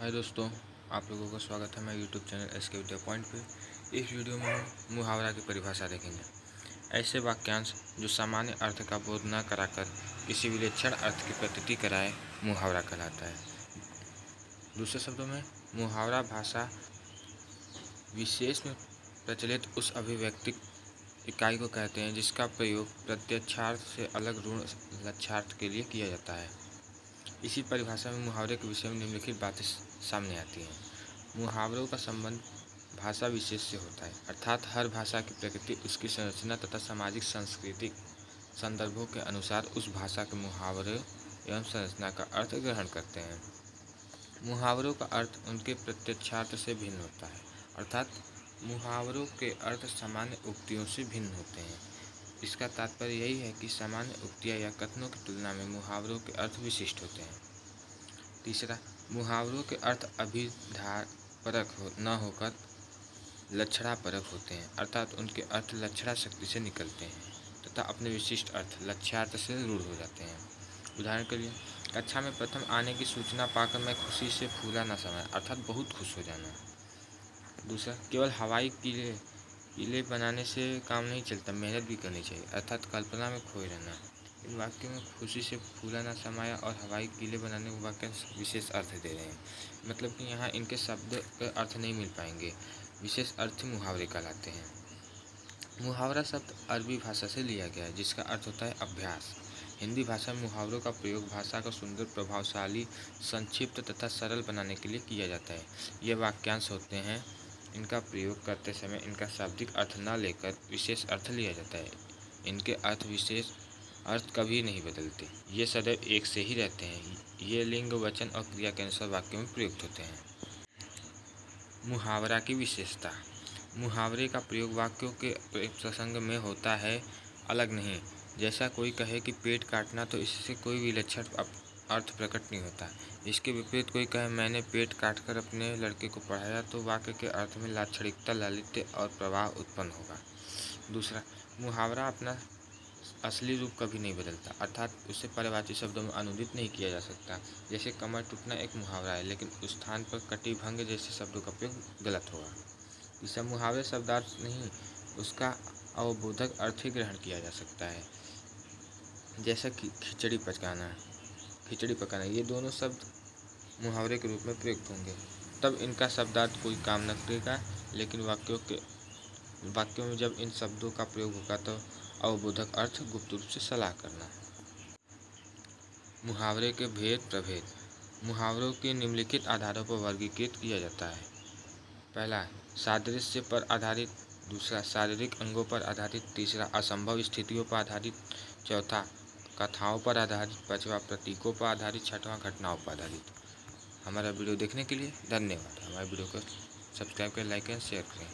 हाय दोस्तों, आप लोगों का स्वागत है। मैं यूट्यूब चैनल एस के विद्या पॉइंट पे। इस वीडियो में हम मुहावरा की परिभाषा देखेंगे। ऐसे वाक्यांश जो सामान्य अर्थ का बोध न कराकर किसी विलक्षण अर्थ की प्रतीति कराए मुहावरा कहलाता है। दूसरे शब्दों में, मुहावरा भाषा विशेष में प्रचलित उस अभिव्यक्ति इकाई को कहते हैं जिसका प्रयोग प्रत्यक्षार्थ से अलग ऋण लक्ष्यार्थ के लिए किया जाता है। इसी परिभाषा में मुहावरे के विषय में निम्नलिखित बातें सामने आती हैं। मुहावरों का संबंध भाषा विशेष से होता है, अर्थात हर भाषा की प्रकृति, उसकी संरचना तथा सामाजिक सांस्कृतिक संदर्भों के अनुसार उस भाषा के मुहावरे एवं संरचना का अर्थ ग्रहण करते हैं। मुहावरों का अर्थ उनके प्रत्यक्षार्थ से भिन्न होता है, अर्थात मुहावरों के अर्थ सामान्य उक्तियों से भिन्न होते हैं। इसका तात्पर्य यही है कि सामान्य उक्तियाँ या कथनों की तुलना में मुहावरों के अर्थ विशिष्ट होते हैं। तीसरा, मुहावरों के अर्थ अभिधापरक न होकर लक्षणापरक होते हैं, अर्थात उनके अर्थ लक्षणा शक्ति से निकलते हैं तथा अपने विशिष्ट अर्थ लक्ष्यार्थ से रूढ़ हो जाते हैं। उदाहरण के लिए, कक्षा में प्रथम आने की सूचना पाकर मैं खुशी से फूला न समाया, अर्थात बहुत खुश हो जाना। दूसरा, केवल हवाई किले बनाने से काम नहीं चलता, मेहनत भी करनी चाहिए, अर्थात कल्पना में खोए रहना। इन वाक्यों में खुशी से फूला न समाया और हवाई किले बनाने के वाक्य विशेष अर्थ दे रहे हैं, मतलब कि यहाँ इनके शब्द के अर्थ नहीं मिल पाएंगे। विशेष अर्थ मुहावरे कहलाते हैं। मुहावरा शब्द अरबी भाषा से लिया गया है, जिसका अर्थ होता है अभ्यास। हिंदी भाषा में मुहावरों का प्रयोग भाषा को सुंदर, प्रभावशाली, संक्षिप्त तथा सरल बनाने के लिए किया जाता है। ये वाक्यांश होते हैं, इनका प्रयोग करते समय इनका शाब्दिक अर्थ न लेकर विशेष अर्थ लिया जाता है। इनके विशेष अर्थ कभी नहीं बदलते, ये सदैव एक से ही रहते हैं। ये लिंग, वचन और क्रिया के अनुसार वाक्यों में प्रयुक्त होते हैं। मुहावरा की विशेषता। मुहावरे का प्रयोग वाक्यों के प्रसंग में होता है, अलग नहीं। जैसा कोई कहे कि पेट काटना, तो इससे कोई विलक्षण अर्थ प्रकट नहीं होता। इसके विपरीत कोई कहे मैंने पेट काटकर अपने लड़के को पढ़ाया, तो वाक्य के अर्थ में लाक्षणिकता, लालित्य और प्रवाह उत्पन्न होगा। दूसरा, मुहावरा अपना असली रूप कभी नहीं बदलता, अर्थात उसे परिभाषित शब्दों में अनुदित नहीं किया जा सकता। जैसे कमर टूटना एक मुहावरा है, लेकिन उस स्थान पर कटिभंग जैसे शब्दों का प्रयोग गलत होगा। इससे मुहावरे शब्दार्थ नहीं, उसका अवबोधक अर्थ ही ग्रहण किया जा सकता है। जैसा कि खिचड़ी पकाना, ये दोनों शब्द मुहावरे के रूप में प्रयुक्त होंगे, तब इनका शब्दार्थ कोई काम न करेगा, लेकिन वाक्यों में जब इन शब्दों का प्रयोग होगा तो अवबोधक अर्थ गुप्त रूप से सलाह करना। मुहावरे के भेद प्रभेद। मुहावरों के निम्नलिखित आधारों पर वर्गीकृत किया जाता है। पहला, सादृश्य पर आधारित। दूसरा, शारीरिक अंगों पर आधारित। तीसरा, असंभव स्थितियों पर आधारित। चौथा, कथाओं पर आधारित। पांचवा, प्रतीकों पर आधारित। छठवां, घटनाओं पर आधारित। हमारा वीडियो देखने के लिए धन्यवाद। हमारे वीडियो को सब्सक्राइब करें, लाइक करें, शेयर करें।